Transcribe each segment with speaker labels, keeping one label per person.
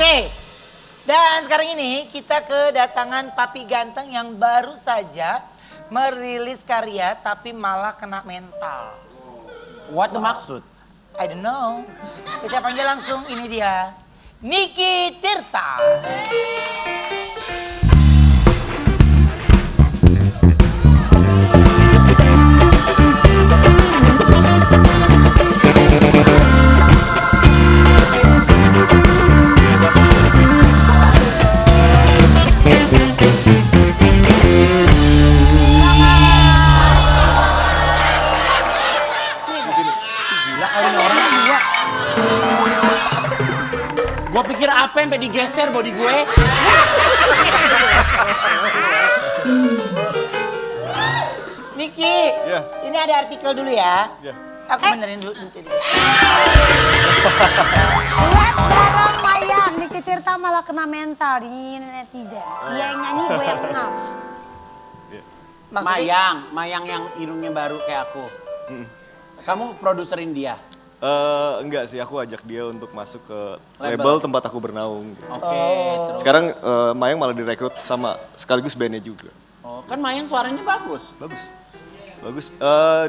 Speaker 1: Oke. Dan sekarang ini kita kedatangan Papi Ganteng yang baru saja merilis karya tapi malah kena mental.
Speaker 2: What the maksud?
Speaker 1: I don't know. Kita panggil langsung, ini dia. Niki Tirta.
Speaker 2: Gue pikir apa sampai digeser body gue?
Speaker 1: Niki, ini ada artikel dulu ya. Aku benerin dulu.
Speaker 3: Lihat bareng Mayang, Niki Tirta malah kena mental di netizen. Dia yang nyanyi, gue yang ngap.
Speaker 2: Mayang yang hidungnya baru kayak aku. Kamu produserin dia?
Speaker 4: Enggak sih, aku ajak dia untuk masuk ke label tempat aku bernaung.
Speaker 2: Oke. Terus.
Speaker 4: Sekarang Mayang malah direkrut sama sekaligus bandnya juga.
Speaker 2: Oh, kan Mayang suaranya bagus.
Speaker 4: Bagus.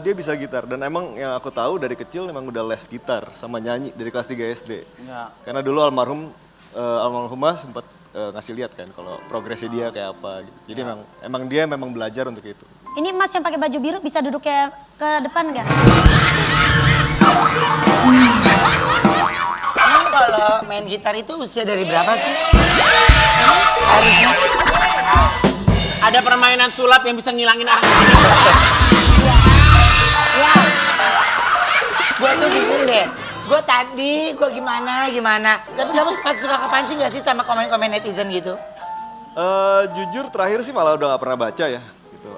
Speaker 4: Dia bisa gitar dan emang yang aku tahu dari kecil emang udah les gitar sama nyanyi dari kelas 3 SD.
Speaker 2: Ya.
Speaker 4: Karena dulu almarhumah sempat ngasih lihat kan kalau progresnya dia kayak apa gitu. Jadi emang dia belajar untuk itu.
Speaker 3: Ini Mas yang pakai baju biru bisa duduk ke depan nggak?
Speaker 1: Emang kalau main gitar itu usia dari berapa sih? Harusnya.
Speaker 2: Ada permainan sulap yang bisa ngilangin arah.
Speaker 1: Ya. Gue tuh bingung deh. Gue gimana. Tapi kamu suka kepancing gak sih sama komen-komen netizen gitu?
Speaker 4: Jujur terakhir sih malah udah gak pernah baca ya. Gitu.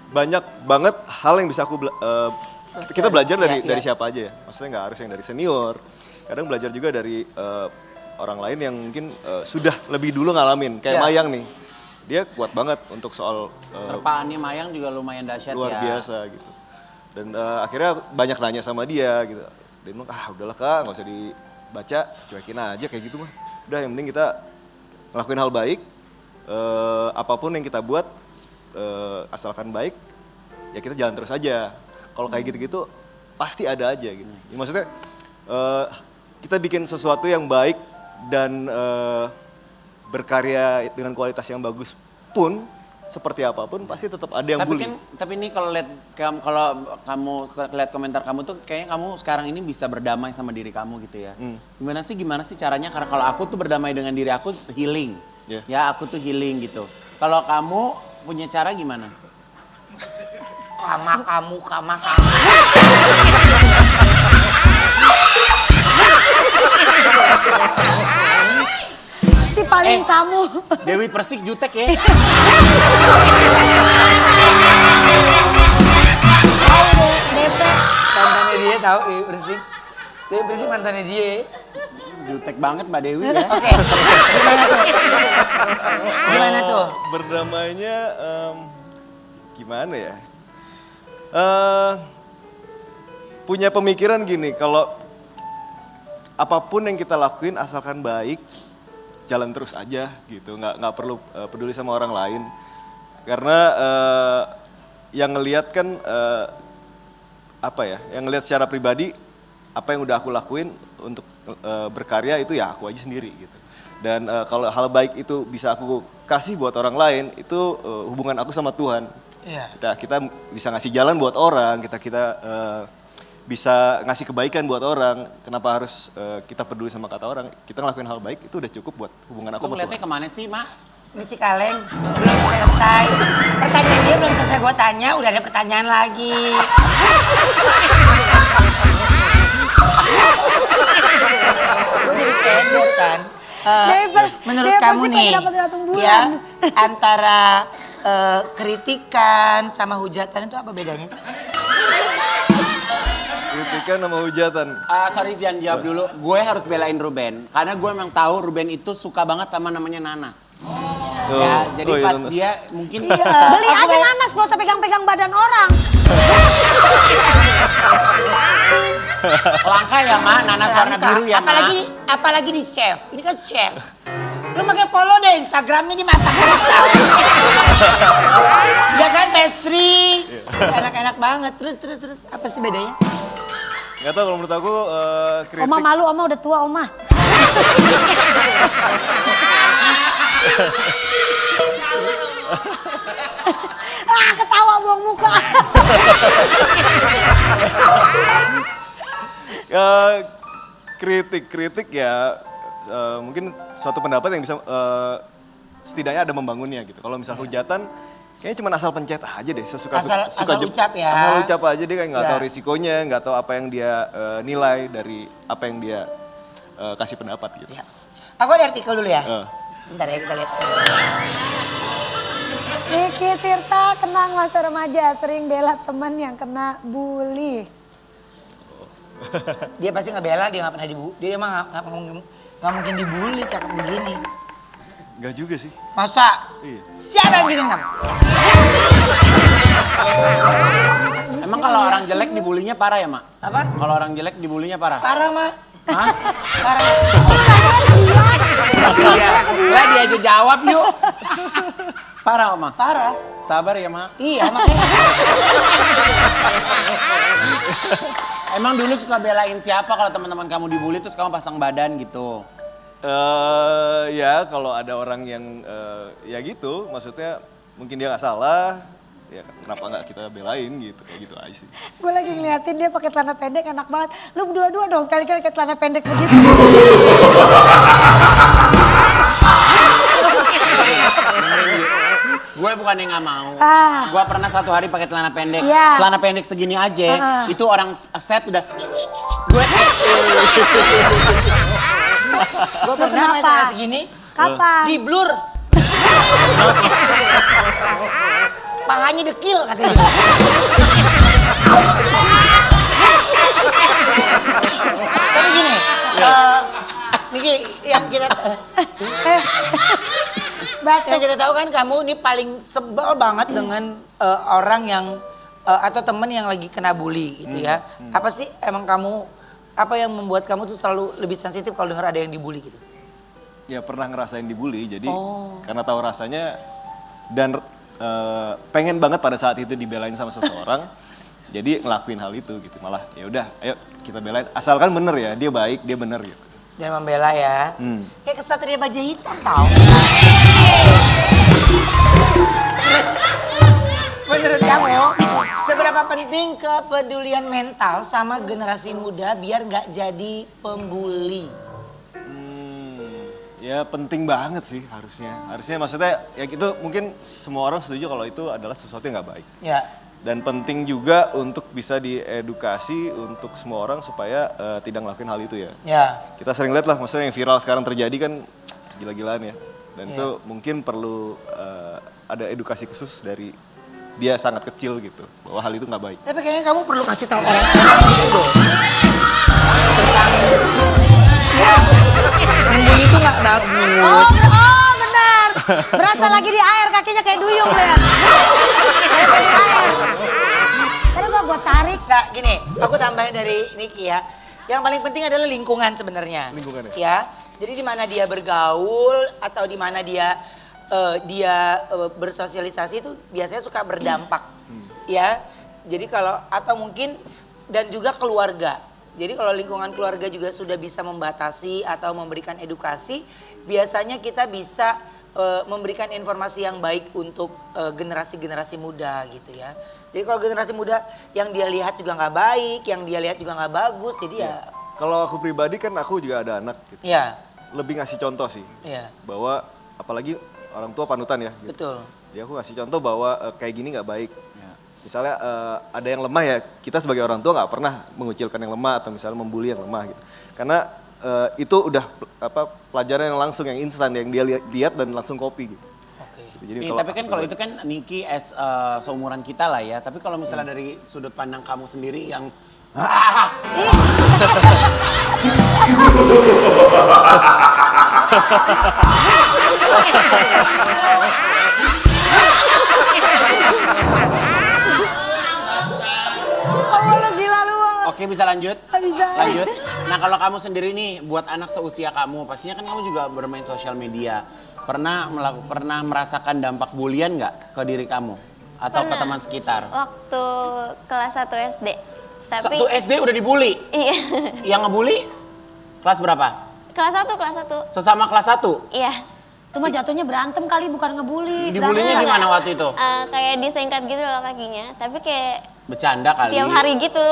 Speaker 4: Banyak banget hal yang bisa kita belajar dari siapa aja ya. Maksudnya nggak harus yang dari senior. Kadang belajar juga dari orang lain yang mungkin sudah lebih dulu ngalamin. Kayak Mayang nih. Dia kuat banget untuk soal
Speaker 2: Terpaannya Mayang juga lumayan dahsyat
Speaker 4: luar
Speaker 2: ya.
Speaker 4: biasa gitu. Dan akhirnya banyak nanya sama dia gitu. Dia bilang, udahlah Kak, nggak usah dibaca, cuekin aja kayak gitu mah. Udah yang penting kita ngelakuin hal baik, apapun yang kita buat, asalkan baik, ya kita jalan terus aja. Kalau kayak gitu-gitu, pasti ada aja gitu. Ya, maksudnya, kita bikin sesuatu yang baik dan berkarya dengan kualitas yang bagus pun, seperti apapun pasti tetap ada yang bully.
Speaker 2: Tapi ini kalau kamu lihat komentar kamu tuh kayaknya kamu sekarang ini bisa berdamai sama diri kamu gitu ya. Sebenarnya sih gimana sih caranya? Karena kalau aku tuh berdamai dengan diri aku healing. Ya aku tuh healing gitu. Kalau kamu punya cara gimana?
Speaker 1: Kama kamu.
Speaker 3: Si paling kamu.
Speaker 2: Dewi Persik jutek ya.
Speaker 1: Mantannya dia tahu Dewi Persik. Dewi Persik mantannya dia.
Speaker 2: Jutek banget Mbak Dewi ya.
Speaker 1: Oke. Gimana tuh?
Speaker 4: Berdamainya gimana ya? Punya pemikiran gini, kalau apapun yang kita lakuin asalkan baik, jalan terus aja gitu, nggak perlu peduli sama orang lain. Karena yang ngelihat kan yang ngelihat secara pribadi apa yang udah aku lakuin untuk berkarya itu ya aku aja sendiri gitu. Dan kalau hal baik itu bisa aku kasih buat orang lain, itu hubungan aku sama Tuhan. Kita bisa ngasih jalan buat orang, kita bisa ngasih kebaikan buat orang. Kenapa harus kita peduli sama kata orang? Kita ngelakuin hal baik itu udah cukup buat hubungan aku sama Tuhan.
Speaker 2: Ngeliatnya kemana sih, Mak?
Speaker 1: Ini si Kaleng belum selesai. Pertanyaan dia belum selesai gue tanya, udah ada pertanyaan lagi. Gue jadi keder kan. Menurut kamu nih, ya antara kritikan sama hujatan itu apa bedanya sih?
Speaker 4: Kritikan sama hujatan.
Speaker 2: Sorry jangan jawab dulu. Gue harus belain Ruben. Karena gue memang tahu Ruben itu suka banget sama namanya nanas. Ya, jadi pas
Speaker 4: nanas.
Speaker 2: dia mungkin...
Speaker 3: Beli aja nanas, gak usah pegang-pegang badan orang.
Speaker 2: Langka ya, Ma, nanas warna
Speaker 1: Langka.
Speaker 2: biru ya, Ma.
Speaker 1: Apalagi di chef. Ini kan chef. Lu makanya follow deh Instagramnya, ini masak terus tau. Ya kan pastry. Enak-enak banget. Terus apa sih bedanya?
Speaker 4: Nggak tahu kalau menurut aku kritik.
Speaker 3: Oma malu, Oma udah tua, Oma. Ketawa buang muka.
Speaker 4: Kritik ya mungkin suatu pendapat yang bisa setidaknya ada membangunnya gitu. Kalau misal hujatan kayaknya cuma asal pencet aja deh,
Speaker 1: Asal ucap ya.
Speaker 4: Asal ucap aja dia kayak nggak
Speaker 1: Ya.
Speaker 4: tahu risikonya, nggak tahu apa yang dia nilai dari apa yang dia kasih pendapat gitu.
Speaker 1: Ya. Aku ada artikel dulu ya.
Speaker 4: Eh.
Speaker 1: Sebentar ya kita lihat.
Speaker 3: Niki Tirta kenang masa remaja, sering bela teman yang kena bully.
Speaker 1: Dia pasti ngebela, dia nggak pernah dibully. Dia emang nggak mungkin dibully, cakep begini.
Speaker 4: Nggak juga sih.
Speaker 1: Masa?
Speaker 4: Iya.
Speaker 1: Siapa yang gini kamu?
Speaker 2: Emang kalau orang jelek dibulinya parah ya, Mak?
Speaker 1: Apa?
Speaker 2: Kalau orang jelek dibulinya parah?
Speaker 1: Parah mah.
Speaker 2: Hah?
Speaker 1: Parah.
Speaker 2: Iya. Lah dia aja jawab yuk. Parah, Mak.
Speaker 1: Parah.
Speaker 2: Sabar ya, Mak.
Speaker 1: Iya makanya.
Speaker 2: Emang dulu suka belain siapa kalau teman-teman kamu dibully terus kamu pasang badan gitu?
Speaker 4: Ya kalau ada orang yang ya gitu, maksudnya mungkin dia nggak salah, ya kenapa nggak kita belain gitu, kayak gitu aja sih.
Speaker 3: Gue lagi ngeliatin dia pakai celana pendek, enak banget. Lu berdua-dua dong sekali-kali pakai celana pendek begitu.
Speaker 2: Gue bukan yang nggak mau.
Speaker 3: Ah.
Speaker 2: Gue pernah satu hari pakai celana pendek.
Speaker 3: Iya.
Speaker 2: Celana pendek segini aja. Itu orang set udah. Gue
Speaker 1: Pernah main
Speaker 3: Kenapa?
Speaker 1: tangan segini?
Speaker 3: Kapan?
Speaker 1: Di blur. Pahanya dekil katanya. Tapi gini, Niki yang kita
Speaker 3: Batuk.
Speaker 1: tahu kan kamu ini paling sebel banget dengan orang yang atau temen yang lagi kena bully gitu ya. Apa sih emang kamu, apa yang membuat kamu tuh selalu lebih sensitif kalau dengar ada yang dibully gitu?
Speaker 4: Ya pernah ngerasain dibully, jadi karena tahu rasanya dan pengen banget pada saat itu dibelain sama seseorang, jadi ngelakuin hal itu gitu. Malah ya udah, ayo kita belain. Asalkan bener ya, dia baik, dia bener gitu.
Speaker 1: Dan membela ya. Kayak kesatria baja hitam tau. Menurut kamu, seberapa penting kepedulian mental sama generasi muda biar nggak jadi pembuli?
Speaker 4: Ya penting banget sih harusnya. Harusnya maksudnya ya itu mungkin semua orang setuju kalau itu adalah sesuatu yang nggak baik.
Speaker 1: Ya.
Speaker 4: Dan penting juga untuk bisa diedukasi untuk semua orang supaya tidak ngelakuin hal itu ya.
Speaker 1: Ya.
Speaker 4: Kita sering lihat lah, maksudnya yang viral sekarang terjadi kan gila-gilaan ya. Dan itu mungkin perlu ada edukasi khusus dari dia sangat kecil gitu, bahwa hal itu nggak baik.
Speaker 1: Tapi kayaknya kamu perlu kasih tahu orang-orang gitu. Tentang pembuli itu nggak bagus.
Speaker 3: Oh benar. Berasa lagi di air, kakinya kayak duyung lihat. Kayak di air. Tadi gua tarik.
Speaker 1: Nggak, gini, aku tambahin dari Niki ya. Yang paling penting adalah lingkungan sebenarnya.
Speaker 4: Lingkungan
Speaker 1: ya. Jadi di mana dia bergaul atau di mana dia bersosialisasi itu biasanya suka berdampak. Ya. Jadi kalau atau mungkin dan juga keluarga. Jadi kalau lingkungan keluarga juga sudah bisa membatasi atau memberikan edukasi, biasanya kita bisa memberikan informasi yang baik untuk generasi-generasi muda gitu ya. Jadi kalau generasi muda yang dia lihat juga nggak baik, yang dia lihat juga nggak bagus, jadi ya.
Speaker 4: Kalau aku pribadi kan aku juga ada anak gitu.
Speaker 1: Ya,
Speaker 4: Lebih ngasih contoh sih,
Speaker 1: ya,
Speaker 4: bahwa apalagi orang tua panutan ya. Gitu.
Speaker 1: betul.
Speaker 4: Jadi aku ngasih contoh bahwa kayak gini nggak baik. Misalnya ada yang lemah ya, kita sebagai orang tua nggak pernah mengucilkan yang lemah atau misalnya membuli yang lemah gitu. Karena itu udah pelajaran yang langsung, yang instan, yang dia lihat dan langsung copy gitu.
Speaker 1: Oke.
Speaker 4: Jadi
Speaker 2: Tapi kan kalau itu kan Niki seumuran kita lah ya. Tapi kalau misalnya dari sudut pandang kamu sendiri yang
Speaker 3: Oh lu gila lu.
Speaker 2: Oke, Oke, bisa lanjut?
Speaker 3: Nggak bisa.
Speaker 2: Lanjut. Nah, kalau kamu sendiri nih, buat anak seusia kamu, pastinya kan kamu juga bermain sosial media. Pernah merasakan dampak bulian nggak ke diri kamu? Atau ke teman sekitar?
Speaker 5: Waktu kelas 1 SD. Tapi
Speaker 2: 1 SD udah dibully?
Speaker 5: iya.
Speaker 2: Yang ngebully kelas berapa?
Speaker 5: Kelas 1.
Speaker 2: Sesama kelas 1?
Speaker 5: Iya.
Speaker 3: Itu mah jatuhnya berantem kali, bukan ngebully.
Speaker 2: Dibulinya gimana waktu itu?
Speaker 5: Kayak disingkat gitu loh kakinya. Tapi kayak
Speaker 2: Bercanda kali.
Speaker 5: tiap hari gitu.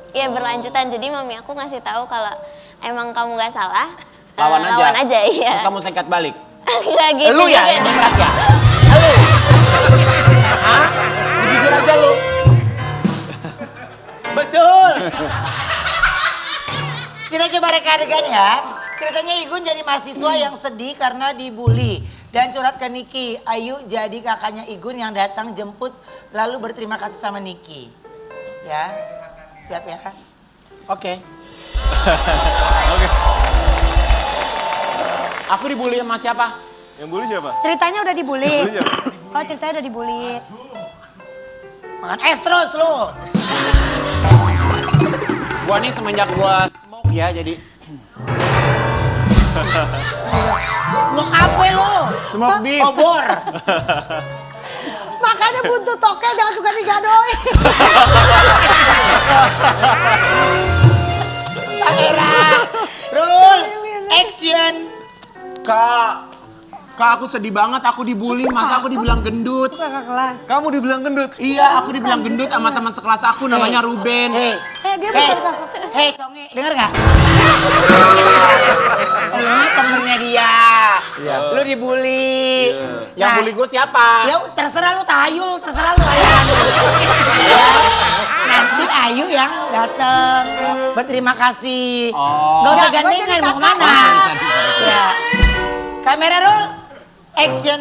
Speaker 5: Ya berlanjutan. Jadi mami aku ngasih tahu kalau emang kamu nggak salah.
Speaker 2: Lawan aja?
Speaker 5: Lawan aja, iya.
Speaker 2: Terus kamu singkat balik?
Speaker 5: Nggak gitu
Speaker 2: Lu ya
Speaker 5: juga.
Speaker 2: yang singkat ya? Lu? Hah? Jujur aja lu.
Speaker 1: Betul. Kita coba reka adegan ya. Ceritanya Igun jadi mahasiswa yang sedih karena dibully. Dan curhat ke Niki. Ayu jadi kakaknya Igun yang datang jemput lalu berterima kasih sama Niki. Ya, siap ya?
Speaker 2: Oke. Aku dibully sama siapa?
Speaker 4: Yang bully siapa?
Speaker 3: Ceritanya udah dibully.
Speaker 4: Bully siapa?
Speaker 3: Oh, ceritanya udah dibully.
Speaker 1: Makan es terus lu.
Speaker 2: Gua nih semenjak gua smoke ya, jadi
Speaker 1: Smoke apa lu?
Speaker 2: smoke beef.
Speaker 1: Obor.
Speaker 3: Makanya buntut toke jangan suka digadoin.
Speaker 1: Kamera. Roll. Action.
Speaker 2: Kak, aku sedih banget, aku dibully, masa aku dibilang gendut.
Speaker 3: Kakak kelas.
Speaker 4: Kamu dibilang gendut?
Speaker 2: Iya, aku dibilang gendut sama teman sekelas aku namanya Ruben.
Speaker 3: Dia bukan kakak.
Speaker 1: Hei, Conge, denger gak? Lu temennya dia.
Speaker 2: Iya.
Speaker 1: Lu dibully.
Speaker 2: Yang
Speaker 1: Nah,
Speaker 2: bully gue siapa?
Speaker 1: Ya terserah lu tahayul, terserah lu ayah. Ya, nanti Ayu yang datang berterima kasih.
Speaker 2: Oh.
Speaker 1: Gak usah
Speaker 3: Ya, gua
Speaker 1: gandengan,
Speaker 3: jadi
Speaker 1: mau kemana?
Speaker 2: Bisa.
Speaker 1: Ya. Kamera roll, action.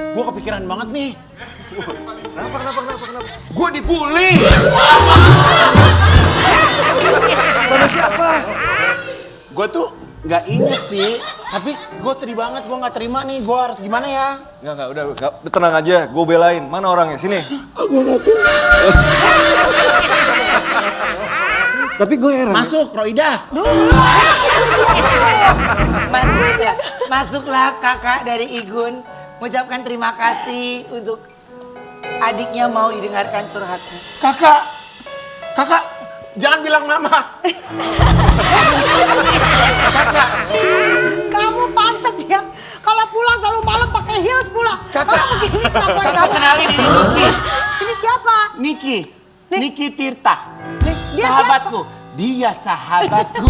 Speaker 2: Gue kepikiran banget nih.
Speaker 4: Kenapa?
Speaker 2: Gue dibully.
Speaker 4: Sama siapa?
Speaker 2: Gue tuh nggak inget sih, tapi gue sedih banget, gue nggak terima nih, gue harus gimana ya?
Speaker 4: Enggak, udah tenang aja, gue belain. Mana orangnya? Sini. Tapi gue heran.
Speaker 2: Masuk, Roida.
Speaker 1: Masuklah kakak dari Igun, mengucapkan terima kasih untuk adiknya mau didengarkan curhatnya.
Speaker 2: Kakak, jangan bilang mama. Kakak,
Speaker 3: Kamu pantas ya. Kalau pulang selalu malam pakai heels pula.
Speaker 2: Kakak.
Speaker 3: Kamu begini kelakuan
Speaker 2: kakak
Speaker 3: kamu.
Speaker 2: kenalin ini Niki.
Speaker 3: Ini siapa?
Speaker 2: Niki Tirta.
Speaker 3: Dia
Speaker 2: Sahabatku. Dia sahabatku.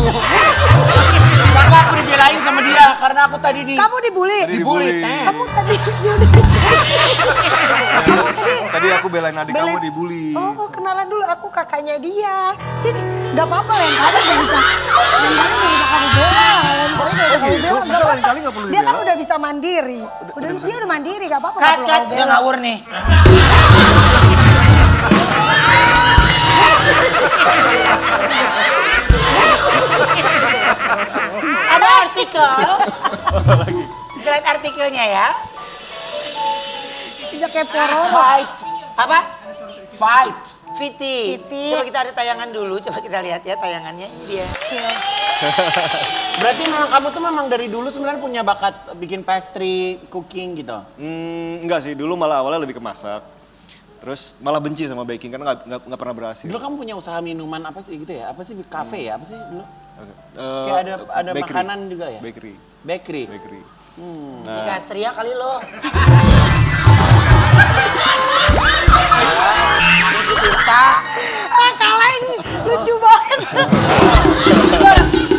Speaker 2: Kakak, aku dibelain sama dia karena aku tadi
Speaker 3: Kamu dibully.
Speaker 2: dibully.
Speaker 3: Kamu tadi Juni.
Speaker 4: Tadi aku belain adik kamu
Speaker 3: Belain-
Speaker 4: dibully.
Speaker 3: Oh, kenalan dulu. Aku kakaknya dia. Sini, nggak apa-apa lain kali nggak bisa. Lain kali nggak bisa kamu bela. Lain kali nggak bisa kamu
Speaker 4: gitu?
Speaker 3: bela.
Speaker 4: Bisa
Speaker 3: nggak
Speaker 4: lain
Speaker 3: apa-apa.
Speaker 4: kali nggak perlu
Speaker 3: Dia kan
Speaker 4: dibela?
Speaker 3: udah bisa mandiri. Dia udah mandiri, nggak apa-apa.
Speaker 1: Cut,
Speaker 3: nggak perlu kamu
Speaker 1: udah
Speaker 3: bela.
Speaker 1: ngawur nih. Ada artikel. Kita lihat artikelnya ya.
Speaker 3: Tidak kayak pororo.
Speaker 2: Fight.
Speaker 1: Apa?
Speaker 2: Fight.
Speaker 1: Viti.
Speaker 3: Viti.
Speaker 1: Coba kita ada tayangan dulu. Coba kita lihat ya tayangannya. Ini dia.
Speaker 2: Berarti memang kamu tuh memang dari dulu sebenarnya punya bakat bikin pastry, cooking gitu.
Speaker 4: Enggak sih, dulu malah awalnya lebih ke masak. Terus malah benci sama baking karena nggak pernah berhasil.
Speaker 2: Dulu kamu punya usaha minuman apa sih gitu ya? Apa sih kafe ya? Apa sih dulu?
Speaker 4: Eh,
Speaker 2: Kayak ada
Speaker 4: bakery.
Speaker 2: makanan juga ya?
Speaker 4: Bakery.
Speaker 2: Bakery.
Speaker 4: Bakery.
Speaker 1: Ini Kastria kali lo. Tirta.
Speaker 3: Kalah ini lucu banget.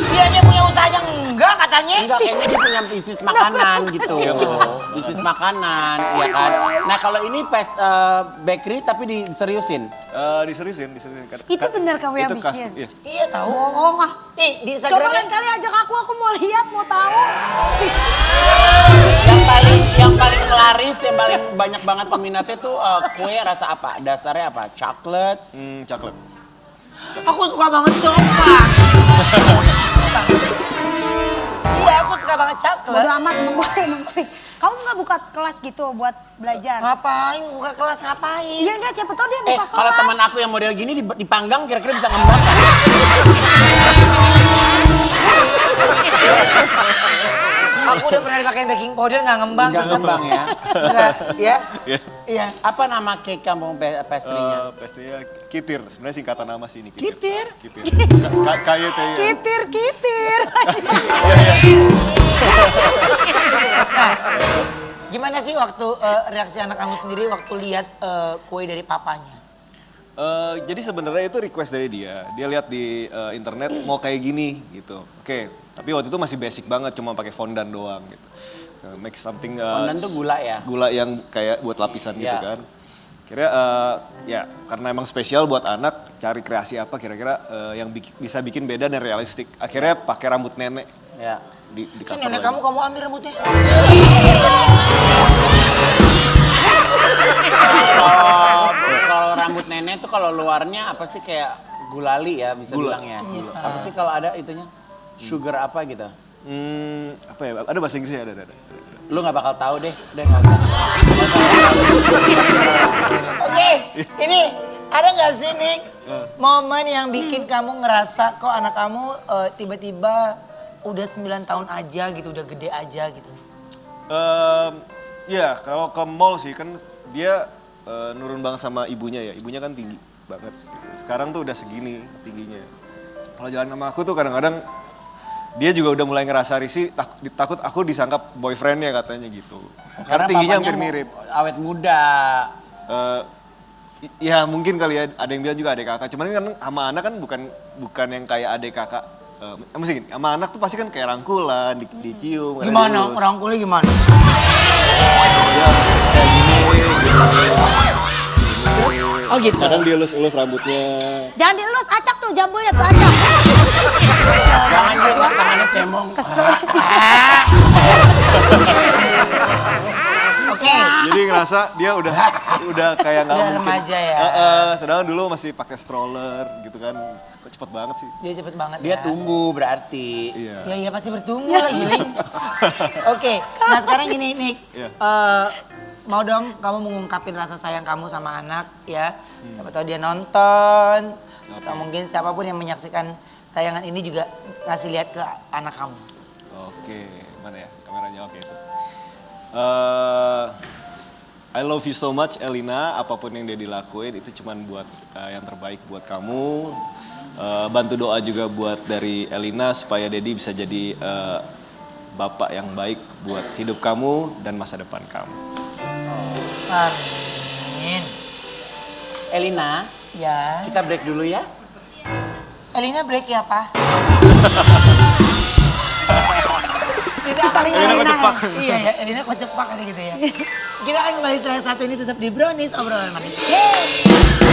Speaker 1: Dia aja punya usaha aja enggak katanya.
Speaker 2: Enggak, kayaknya dia punya bisnis makanan gitu. Bisnis makanan, ya kan? Nah kalau ini bakery tapi diseriusin.
Speaker 4: Diseriusin.
Speaker 3: Itu benar kamu yang
Speaker 4: Itu
Speaker 3: bikin?
Speaker 4: iya.
Speaker 1: Iya tahu.
Speaker 3: Bohong ah.
Speaker 1: Nih di
Speaker 3: Coba
Speaker 1: Instagram.
Speaker 3: lain kali ajak aku mau lihat, mau tahu.
Speaker 2: Yang paling laris, yang paling banyak banget peminatnya tuh kue rasa apa? Dasarnya apa? Coklat.
Speaker 4: Coklat.
Speaker 1: Aku suka banget coklat. Iya, aku suka suka banget coklat.
Speaker 3: Bodo amat emang gue. Kamu nggak buka kelas gitu buat belajar?
Speaker 1: Ngapain? Buka kelas ngapain?
Speaker 3: Iya enggak, siapa tahu dia buka kelas.
Speaker 2: Kalau teman aku yang model gini dipanggang kira-kira bisa ngembang kan?
Speaker 1: Aku udah pernah dipakein baking powder nggak ngembang.
Speaker 2: Nggak ngembang ya?
Speaker 1: Enggak, ya?
Speaker 4: Iya.
Speaker 1: Iya.
Speaker 2: Apa nama cake kamu pastry-nya?
Speaker 4: Pastinya Kitir, sebenarnya singkatan nama sih ini
Speaker 2: Kitir?
Speaker 4: Kitir. KYT.
Speaker 3: Kitir.
Speaker 1: Nah, gimana sih waktu reaksi anak kamu sendiri waktu lihat kue dari papanya?
Speaker 4: Jadi sebenarnya itu request dari dia. Dia lihat di internet mau kayak gini gitu. Oke, tapi waktu itu masih basic banget, cuma pakai fondant doang gitu. Make something
Speaker 2: Fondant tuh gula ya?
Speaker 4: Gula yang kayak buat lapisan gitu
Speaker 2: Iya.
Speaker 4: kan. Kira ya karena emang spesial buat anak, cari kreasi apa kira-kira yang bisa bikin beda dan realistik. Akhirnya pakai rambut nenek
Speaker 2: Ya.
Speaker 4: di
Speaker 1: Ini
Speaker 4: cover
Speaker 1: nenek
Speaker 4: lagi.
Speaker 1: kamu ambil rambutnya.
Speaker 2: Kalau rambut nenek tuh kalau luarnya apa sih kayak gulali ya bisa
Speaker 4: Gula.
Speaker 2: bilang ya. Apa sih kalau ada itunya? Sugar apa gitu?
Speaker 4: Apa ya? Ada bahasa Inggrisnya ada.
Speaker 2: Lu nggak bakal tahu deh, udah nggak usah.
Speaker 1: Oke, ini ada nggak sih Nick momen yang bikin kamu ngerasa kok anak kamu tiba-tiba udah 9 tahun aja gitu, udah gede aja gitu?
Speaker 4: Ya kalau ke mall sih kan dia nurun banget sama ibunya ya. Ibunya kan tinggi banget. Sekarang tuh udah segini tingginya. Kalau jalan sama aku tuh kadang-kadang dia juga udah mulai ngerasa risih, takut aku disangka boyfriendnya katanya gitu. Karena tingginya hampir mirip.
Speaker 2: Awet muda.
Speaker 4: Ya mungkin kali ya, ada yang bilang juga adik kakak. Cuman kan sama anak kan bukan yang kayak adik kakak. Maksudnya gini, sama anak tuh pasti kan kayak rangkulan, dicium.
Speaker 1: Gimana?
Speaker 4: dielus.
Speaker 1: Rangkulnya gimana? Oh gitu.
Speaker 4: Kadang dia elus rambutnya.
Speaker 3: Jangan dielus, acak tuh jambulnya tuh acak.
Speaker 2: Jangan gitu, tangannya cemong.
Speaker 1: Oke.
Speaker 4: Jadi ngerasa dia udah kayak nggak
Speaker 1: Udah
Speaker 4: mungkin.
Speaker 1: remaja ya?
Speaker 4: Sedangkan dulu masih pakai stroller gitu kan. Kok cepet banget sih.
Speaker 1: Dia cepet banget
Speaker 2: Dia
Speaker 1: ya.
Speaker 2: tumbuh berarti.
Speaker 4: Iya.
Speaker 1: Ya iya pasti bertumbuh lagi. Ling. Oke, nah sekarang gini Nick.
Speaker 4: Iya.
Speaker 1: Mau dong kamu mengungkapin rasa sayang kamu sama anak ya. Siapa tahu dia nonton. Atau mungkin siapapun yang menyaksikan tayangan ini juga ngasih lihat ke anak kamu.
Speaker 4: Oke, mana ya kameranya? Oke itu. I love you so much Elina, apapun yang dia dilakuin itu cuman buat yang terbaik buat kamu. Bantu doa juga buat dari Elina supaya Dedi bisa jadi bapak yang baik buat hidup kamu dan masa depan kamu.
Speaker 1: Amin.
Speaker 2: Elina,
Speaker 1: Ya.
Speaker 2: kita break dulu ya.
Speaker 1: Elina break ya, Pak? Kita
Speaker 3: paling
Speaker 1: Elina
Speaker 3: Elina.
Speaker 1: kecepak. Iya ya, Elina kecepak kali gitu ya. Kita akan kembali setelah satu ini tetap di Brownies obrolan manis. Yeay.